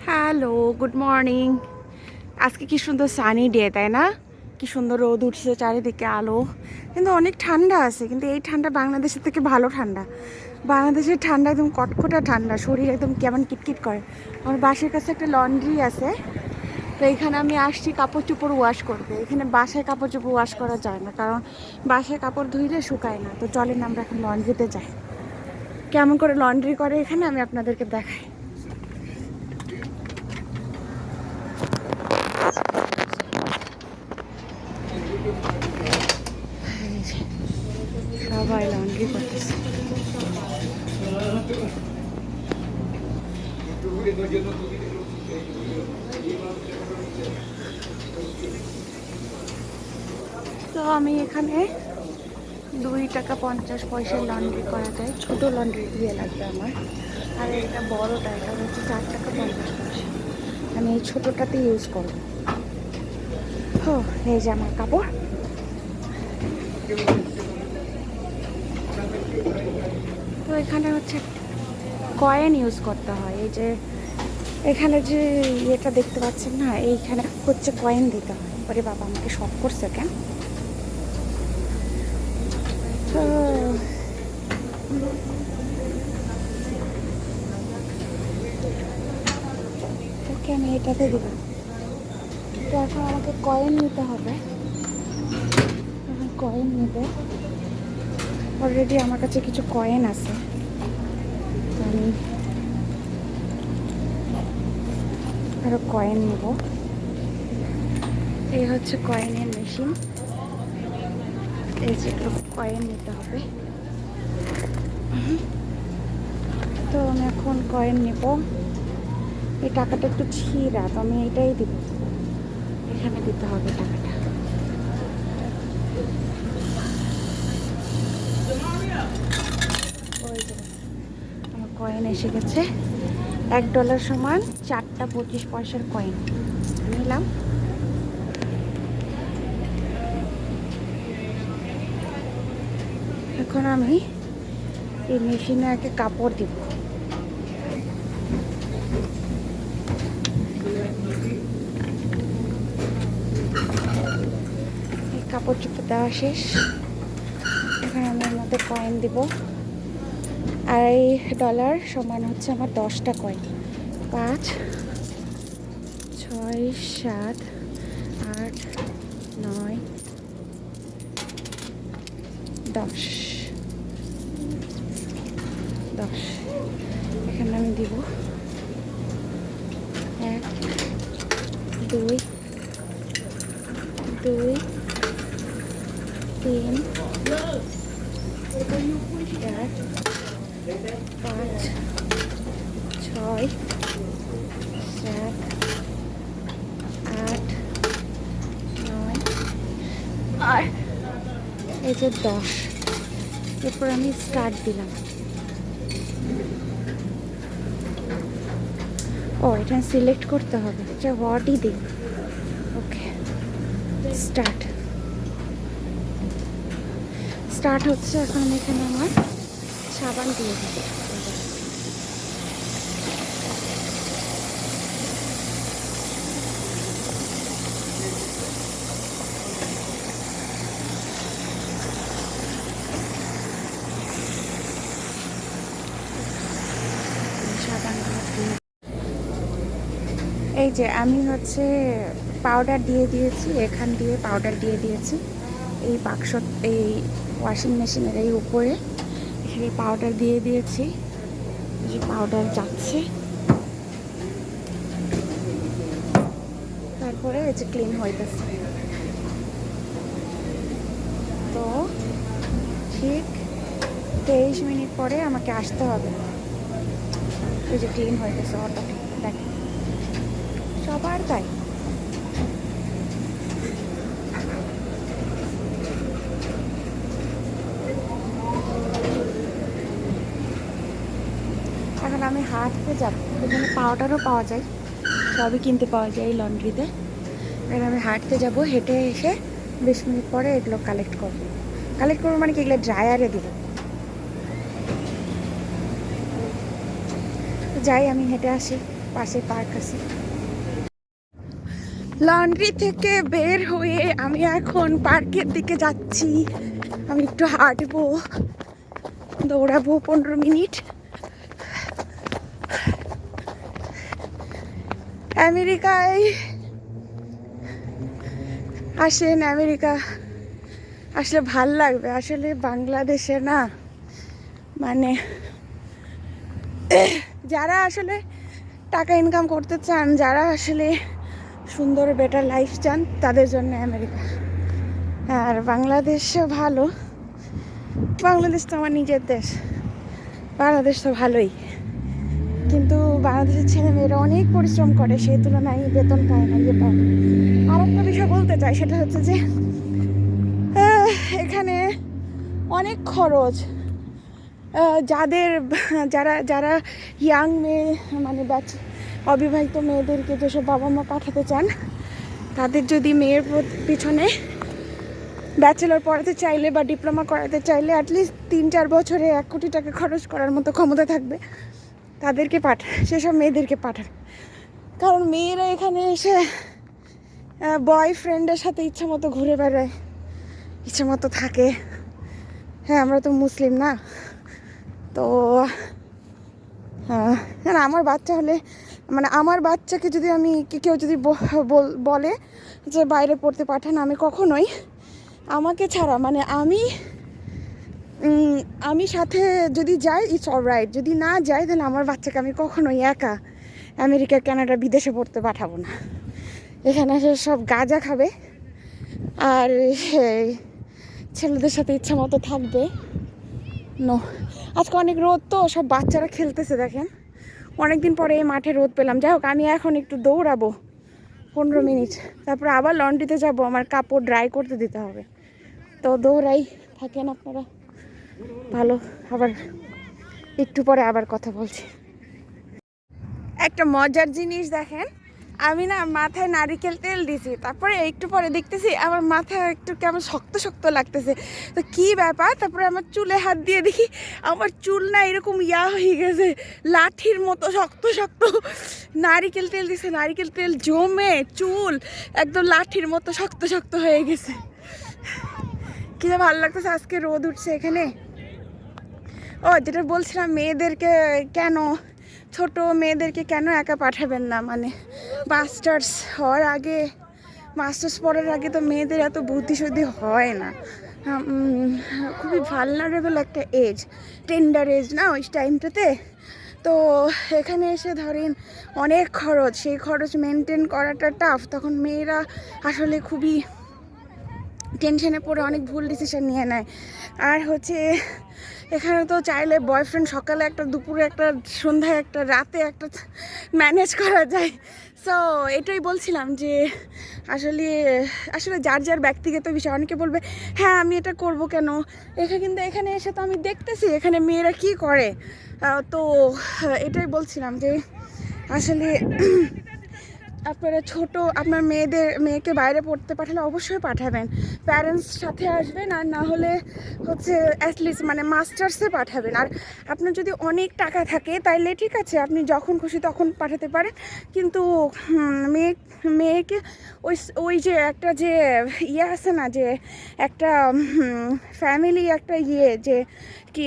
Hello, good morning. আজকে কি সুন্দর সানি ডে, তাই না? কি সুন্দর রোদ উঠছে, চারিদিকে আলো, কিন্তু অনেক ঠান্ডা আছে। কিন্তু এই ঠান্ডা বাংলাদেশের থেকে ভালো ঠান্ডা। বাংলাদেশের ঠান্ডা একদম কটকটা ঠান্ডা, শরীর একদম কেমন কিটকিট করে। আমার বাসার কাছে একটা লন্ড্রি আছে, তো এখানে আমি আসছি কাপড় চোপড় ওয়াশ করতে। এখানে বাসায় কাপড় চোপড় ওয়াশ করা যায় না, কারণ বাসায় কাপড় ধুইলে শুকায় না। তো চলেন আমরা এখন লন্ড্রিতে যাই। কেমন করে লন্ড্রি করে এখানে আমি আপনাদেরকে দেখাই। সবাই লন্ড্রি করতেছে। তো আমি এখানে 2 টাকা 50 পয়সার লন্ড্রি করা যায়। ছোট লন্ড্রি দিয়ে লাগবে আমার, আর এটা বড়টা, এটা হচ্ছে 4 টাকা 50 পয়সা। আমি এই ছোটোটাতে ইউজ করবো। ও, এই যে আমার কাপড়। তো এখানে হচ্ছে কয়েন ইউজ করতে হয়। এই যে এখানে যে ইয়েটা দেখতে পাচ্ছেন না, এইখানে হচ্ছে কয়েন দিতে হয়। পরে বাবা আমাকে শখ করছে কেন। তো ওকে, আমি এটাতে দিব। তো এখন আমাকে কয়েন নিতে হবে। কয়েন নেবে, অলরেডি আমার কাছে কিছু কয়েন আছে। আমি আরো কয়েন নেব। এই হচ্ছে কয়েনের মেশিন। এই যেগুলো কয়েন নিতে হবে। তো আমি এখন কয়েন নেব। এই টাকাটা একটু ছিঁড়া, তো আমি এটাই দিব। এখানে দিতে হবে টাকাটা। ওই যে আমার কয়েন এসে গেছে। $1 সমান 4টা 25 পয়সার কয়েন নিলাম। এখন আমি এই মেশিনে একটা কাপড় দিব। এই কাপড় চোপড় দেওয়া শেষ। এখন আমি এর মধ্যে কয়েন দিব। $2 সমান হচ্ছে আমার 10টা কয়েন। 5 6 7 8 9 10 10। এখানে আমি দিব 1 2 2 3 4 5 6 7 8 9 আর এই যে 10। এরপর আমি স্টার্ট দিলাম। ও, এটা সিলেক্ট করতে হবে, এটা হোয়াটই দিই। ওকে, স্টার্ট হচ্ছে। এখন আমি এখানে আমার সাবান দিয়ে দিই। এই যে আমি হচ্ছে পাউডার দিয়ে দিয়েছি, এখান দিয়ে পাউডার দিয়ে দিয়েছি। এই বাক্স, এই ওয়াশিং মেশিনের এই উপরে এখানে পাউডার দিয়ে দিয়েছি। যে পাউডার যাচ্ছে, তারপরে এই যে ক্লিন হইতেছে। তো ঠিক 23 মিনিট পরে আমাকে আসতে হবে। এই যে ক্লিন হয়ে গেছে অটোমেটিক, দেখেন সবার তাই। এখন আমি হাঁটতে যাব। এখানে পাউডারও পাওয়া যায়, সবই কিনতে পাওয়া যায় এই লন্ড্রিতে। এখন আমি হাঁটতে যাব, হেঁটে এসে 20 মিনিট পরে এগুলো কালেক্ট করবো মানে কি, এগুলো ড্রায়ারে দিব। যাই, আমি হেঁটে আসি। পাশে পার্ক আছে। লন্ড্রি থেকে বের হয়ে আমি এখন পার্কের দিকে যাচ্ছি। আমি একটু হাঁটবো, দৌড়াবো 15 মিনিট। আমেরিকায় আসেন, আমেরিকা আসলে ভাল লাগবে। আসলে বাংলাদেশে না, মানে যারা আসলে টাকা ইনকাম করতে চান, যারা আসলে সুন্দর বেটার লাইফ চান, তাদের জন্য আমেরিকা। আর বাংলাদেশও ভালো, বাংলাদেশ তো আমার নিজের দেশ, বাংলাদেশ তো ভালোই, কিন্তু বাংলাদেশের ছেলেমেয়েরা অনেক পরিশ্রম করে, সেই তুলনায় বেতন পায় না, ইয়ে পায় না। আর একটা বিষয় বলতে চাই, সেটা হচ্ছে যে এখানে অনেক খরচ। যাদের যারা যারা ইয়াং মেয়ে, মানে অবিবাহিত মেয়েদেরকে যেসব বাবা মা পাঠাতে চান, তাদের যদি মেয়ের পিছনে ব্যাচেলর পড়াতে চাইলে বা ডিপ্লোমা করাতে চাইলে অ্যাটলিস্ট 3-4 বছরে 1 কোটি টাকা খরচ করার মতো ক্ষমতা থাকবে, তাদেরকে সেসব মেয়েদেরকে পাঠান। কারণ মেয়েরা এখানে এসে বয়ফ্রেন্ডের সাথে ইচ্ছা মতো ঘুরে বেড়ায়, ইচ্ছা মতো থাকে। হ্যাঁ, আমরা তো মুসলিম না, তো আমার বাচ্চা হলে, মানে আমার বাচ্চাকে যদি আমি কেউ যদি বলে যে বাইরে পড়তে পাঠান, আমি কখনোই আমাকে ছাড়া, মানে আমি সাথে যদি যাই ইটস অলরাইট, যদি না যাই তাহলে আমার বাচ্চাকে আমি কখনোই একা আমেরিকা, কানাডা, বিদেশে পড়তে পাঠাবো না। এখানে এসে সব গাঁজা খাবে আর ছেলেদের সাথে ইচ্ছা মতো থাকবে। নো, আজকে অনেক রোদ, তো সব বাচ্চারা খেলতেছে দেখেন। অনেকদিন পরে এই মাঠে রোদ পেলাম। যাই হোক, আমি এখন একটু দৌড়াবো 15 মিনিট, তারপরে আবার লন্ড্রিতে যাব, আমার কাপড় ড্রাই করতে দিতে হবে। তো দৌড়াই, থাকেন আপনারা ভালো, আবার একটু পরে আবার কথা বলছি। একটা মজার জিনিস দেখেন, আমি না মাথায় নারিকেল তেল দিছি, তারপরে একটু পরে দেখতেছি আমার মাথায় একটু কেমন শক্ত শক্ত লাগতেছে। তো কি ব্যাপার, তারপরে আমার চুলে হাত দিয়ে দেখি আমার চুল না এরকম হয়ে গেছে, লাঠির মতো শক্ত শক্ত। নারিকেল তেল দিছে, নারিকেল তেল জমে চুল একদম লাঠির মতো শক্ত শক্ত হয়ে গেছে। কি যে ভালো লাগতেছে, আজকে রোদ উঠছে এখানে। ও, যেটা বলছিলাম, মেয়েদেরকে কেন, ছোট মেয়েদেরকে কেন একা পাঠাবেন না, মানে মাস্টার্স হওয়ার আগে, মাস্টার্স পড়ার আগে তো মেয়েদের এত বুদ্ধিশুদ্ধি হয় না। খুবই ভালনারেবল একটা এজ, টেন্ডার এজ না ওই টাইমটাতে। তো এখানে এসে ধরেন অনেক খরচ, সেই খরচ মেনটেন করাটা টাফ। তখন মেয়েরা আসলে খুবই টেনশনে পড়ে অনেক ভুল ডিসিশন নিয়ে নেয়। আর হচ্ছে এখানে তো চাইলে বয়ফ্রেন্ড সকালে একটা, দুপুরে একটা, সন্ধ্যায় একটা, রাতে একটা ম্যানেজ করা যায়। সো এটাই বলছিলাম যে আসলে আসলে যার যার ব্যক্তিগত বিষয়। অনেকে বলবে হ্যাঁ আমি এটা করব কেন, কিন্তু এখানে এসে তো আমি দেখতেছি এখানে মেয়েরা কি করে। তো এটাই বলছিলাম যে আসলে আপনারা আপনার মেয়েকে বাইরে পড়তে পাঠালে অবশ্যই পাঠাবেন, প্যারেন্টস সাথে আসবেন, আর না হলে হচ্ছে অ্যাটলিস্ট মানে মাস্টার্সে পাঠাবেন। আর আপনার যদি অনেক টাকা থাকে তাইলে ঠিক আছে, আপনি যখন খুশি তখন পাঠাতে পারেন, কিন্তু মেয়েকে ওই যে একটা যে ইয়ে আছে না, যে একটা ফ্যামিলি একটা যে কি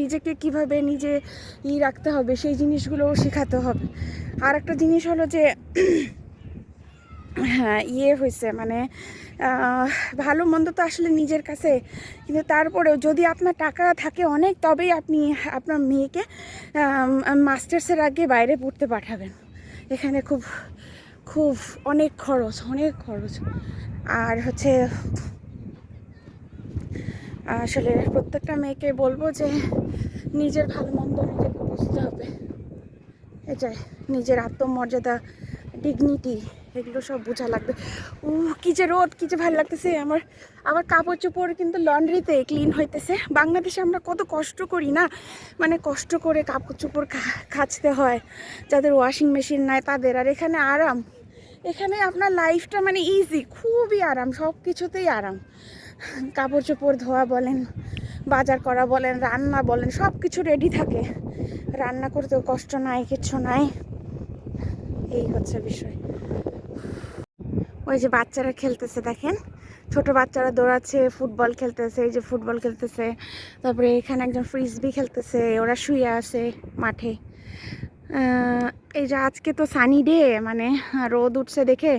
নিজেকে কিভাবে নিজে রাখতে হবে, সেই জিনিসগুলোও শেখাতে হবে। আর একটা জিনিস হলো যে হ্যাঁ হয়েছে, মানে ভালো মন্দ তো আসলে নিজের কাছে, কিন্তু তারপরেও যদি আপনার টাকা থাকে অনেক, তবেই আপনি আপনার মেয়েকে মাস্টার্সের আগে বাইরে পড়তে পাঠাবেন। এখানে খুব খুব অনেক খরচ, অনেক খরচ। আর হচ্ছে আসলে প্রত্যেকটা মেয়েকে বলবো যে নিজের ভালো মন্দ নিজেকে বুঝতে হবে। এটাই, নিজের আত্মমর্যাদা, ডিগনিটি, এগুলো সব বোঝা লাগবে। কি যে রোদ, কি যে ভালো লাগতেছে। আমার কাপড় চোপড় কিন্তু লন্ড্রিতে ক্লিন হইতেছে। বাংলাদেশে আমরা কত কষ্ট করি না, মানে কষ্ট করে কাপড় চোপড় কাচতে হয়, যাদের ওয়াশিং মেশিন নাই তাদের। আর এখানে আরাম, এখানে আপনার লাইফটা মানে ইজি, খুবই আরাম, সব কিছুতেই আরাম। কাপড় চোপড় ধোয়া বলেন, বাজার করা বলেন, রান্না বলেন, সব কিছু রেডি থাকে। রান্না করতেও কষ্ট নাই, কিচ্ছু নাই। এই হচ্ছে বিষয়। ওই যে বাচ্চারা খেলতেছে দেখেন, ছোট বাচ্চারা দৌড়াচ্ছে, ফুটবল খেলতেছে, এই যে ফুটবল খেলতেছে। তারপরে এখানে একজন ফ্রিসবি খেলতেছে, ওরা শুয়ে আছে মাঠে। এই যে আজকে তো সানি ডে, মানে রোদ উঠছে দেখে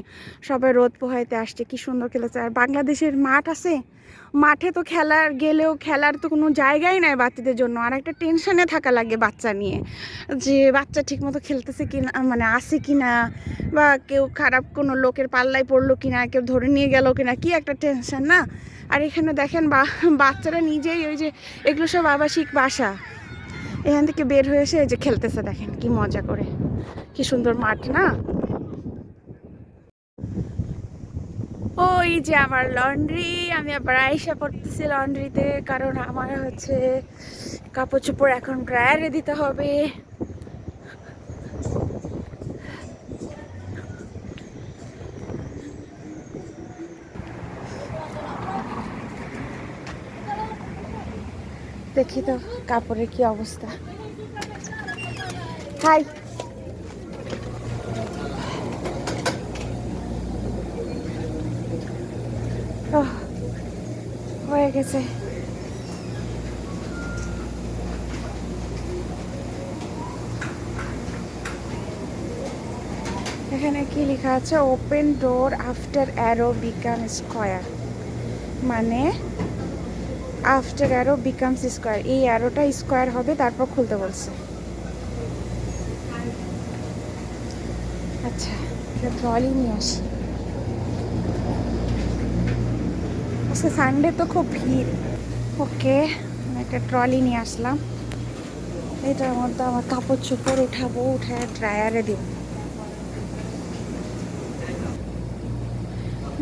সবাই রোদ পোহাইতে আসছে। কি সুন্দর খেলেছে। আর বাংলাদেশের মাঠ আছে, মাঠে তো খেলার গেলেও খেলার তো কোনো জায়গাই নাই বাচ্চাদের জন্য। আর একটা টেনশনে থাকা লাগে বাচ্চা নিয়ে, যে বাচ্চা ঠিকমতো খেলতেছে কিনা, মানে আসে কিনা, বা কেউ খারাপ কোনো লোকের পাল্লায় পড়লো কিনা, কেউ ধরে নিয়ে গেল কিনা, কি একটা টেনশন না। আর এখানে দেখেন বাচ্চারা নিজেই, ওই যে এগুলো সব আবাসিক বাসা, এখান থেকে বের হয়ে এসে যে খেলতেছে, দেখেন কি মজা করে। কি সুন্দর মাঠ না। ওই যে আমার লন্ড্রি, আমি আবার আয়সা পড়তেছি লন্ড্রিতে, কারণ আমার হচ্ছে কাপড় চোপড় এখন ড্রায়ারে দিতে হবে। দেখি তো কাপড়ের কি অবস্থা। হাই, হয়ে গেছে। এখানে কি লেখা আছে, ওপেন ডোর আফটার অ্যারো বিকাম স্কোয়ার, মানে আফটার অ্যারো বিকামস স্কোয়ার, এই অ্যারোটা স্কোয়ার হবে তারপর খুলতে বলছে। আচ্ছা, এটা ট্রলি নিয়ে আসি। আজকে সানডে তো খুব ভিড়। ওকে, একটা ট্রলি নিয়ে আসলাম। এটার মধ্যে আমার কাপড় চোপড় উঠাবো, উঠে ড্রায়ারে দিব।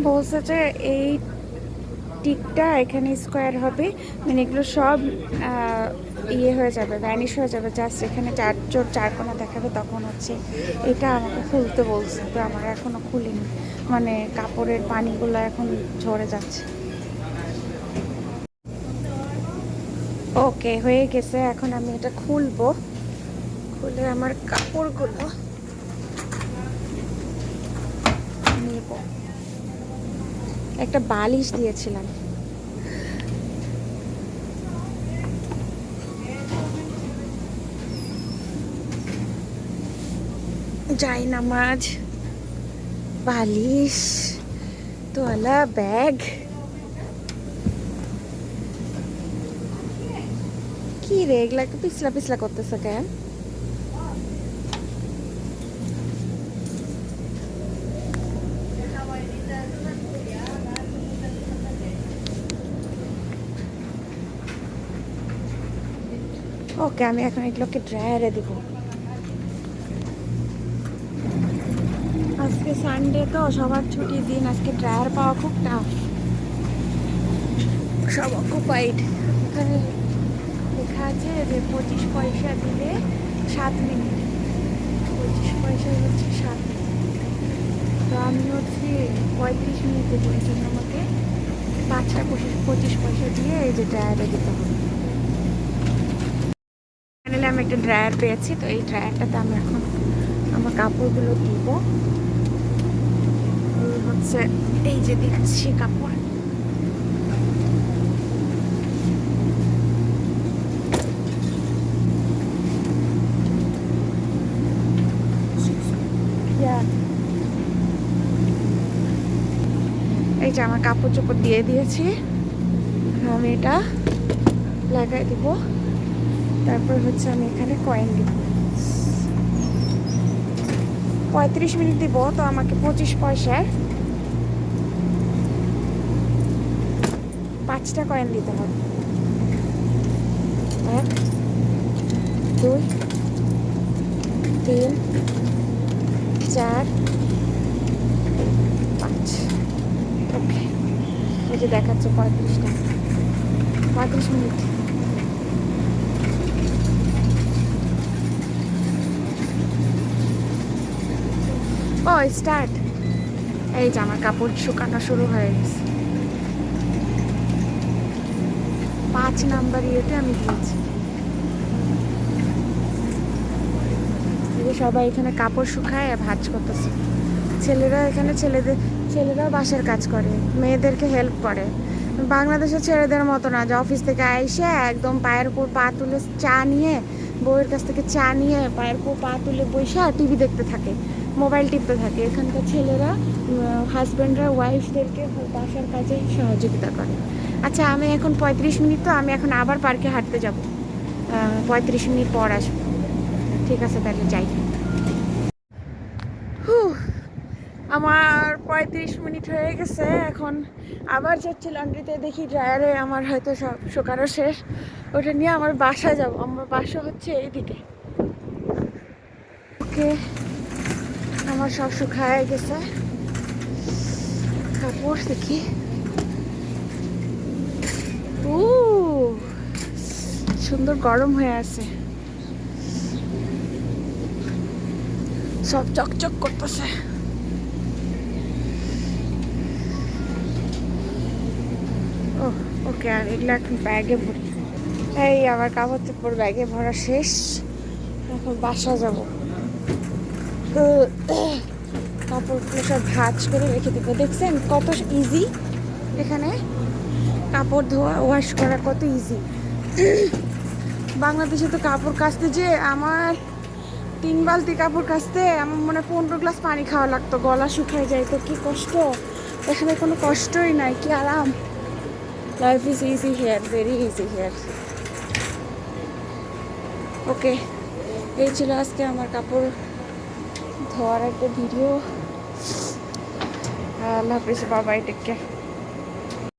বলছে যে এই টিকটা এখানে স্কোয়ার হবে, মানে এগুলো সব ইয়ে হয়ে যাবে, ভ্যানিশ হয়ে যাবে, জাস্ট এখানে চার কোণা দেখাবে, তখন হচ্ছে এটা আমাকে খুলতে বলছে। তো আমার এখনো খুলিনি, মানে কাপড়ের পানিগুলো এখন ঝরে যাচ্ছে। ওকে, হয়ে গেছে। এখন আমি এটা খুলবো, খুলে আমার কাপড়গুলো নেব। একটা বালিশ দিয়েছিলাম, জায়নামাজ, বালিশ, তোয়ালা, ব্যাগ। কি রে, এগুলা একটু পিছলা পিছলা করতেছে কেন? ওকে, আমি এখন এগুলোকে ড্রায়ারে দিব। আজকে সানডে তো সবার ছুটির দিন, আজকে ড্রায়ার পাওয়া খুব টাফ, সব অকুপাইড। এখানে লেখা আছে যে 25 পয়সা দিলে 7 মিনিট, 25 পয়সা হচ্ছে 7 মিনিট। তো আমি হচ্ছে 35 মিনিট দেবো, এই জন্য আমাকে 5টা 25 পয়সা দিয়ে এই যে ড্রায়ারে দিতে হবে। ফাইনালি আমি একটা ড্রায়ার পেয়েছি, তো এই ড্রায়ারটাতে আমি এখন আমার কাপড়গুলো দিব। হচ্ছে এই যে দিচ্ছি কাপড়। এই যে আমার কাপড় চোপড় দিয়ে দিয়েছি, আমি এটা লাগাই দিব। তারপর হচ্ছে আমি এখানে কয়েন দিব, 35 মিনিট দিব, তো আমাকে 25 পয়সায় 5টা কয়েন দিতে হবে। 1 2 3 4 5। ওকে, এই যে দেখাচ্ছে 35টা, 35 মিনিট। ও স্টার্ট। এই যে আমার কাপড় শুকানো শুরু হয়ে গেছে। 5 নাম্বার ইয়েতে আমি দিয়েছি। সবাই এখানে কাপড় শুকায় ভাঁজ করতেছে। ছেলেরা এখানে ছেলেরাও বাসার কাজ করে, মেয়েদেরকে হেল্প করে। বাংলাদেশের ছেলেদের মতো না যে অফিস থেকে আইসে একদম পায়ের উপর পা তুলে চা নিয়ে, বউয়ের কাছ থেকে চা নিয়ে পায়ের উপর পা তুলে বসে টিভি দেখতে থাকে, মোবাইল টিপতে থাকে। এখানকার ছেলেরা হাজব্যান্ডরা ওয়াইফদেরকে বাসার কাজে সহযোগিতা করে। আচ্ছা, আমি এখন 35 মিনিট, তো আমি এখন আবার পার্কে হাঁটতে যাব, 35 মিনিট পর আসবো। ঠিক আছে, তাহলে যাই। আমার 35 মিনিট হয়ে গেছে, এখন আবার যাচ্ছি লন্ড্রিতে। দেখি ড্রায়ারে আমার হয়তো সব শুকানো শেষ, ওটা নিয়ে আমার বাসায় যাব। আমার বাসা হচ্ছে এইদিকে। ওকে, আমার সব শুকায় গেছে কাপড়। দেখি, ও সুন্দর গরম হয়ে আছে, সব চকচক করতেছে। ওকে, আর এগুলো এখন ব্যাগে ভরি। এই আমার কাপড় চোপড় ব্যাগে ভরা শেষ, এখন বাসা যাব। কাপড়গুলো সব ভাঁজ করে রেখে দেবো। দেখছেন কত ইজি এখানে কাপড় ধোয়া, ওয়াশ করা কত ইজি। বাংলাদেশে তো কাপড় কাচতে যে আমার 3 বালতি কাপড় কাচতে আমার মনে 15 গ্লাস পানি খাওয়া লাগতো, গলা শুকিয়ে যায়। তো কি কষ্ট, এখানে কোনো কষ্টই নাই, কি আরাম। Life is easy here, very easy here. Okay, এই ছিল আজকে আমার কাপড় ধোয়ার একটা ভিডিও। আল্লাহ হাফিজ, বাবাই, টেক কেয়ার।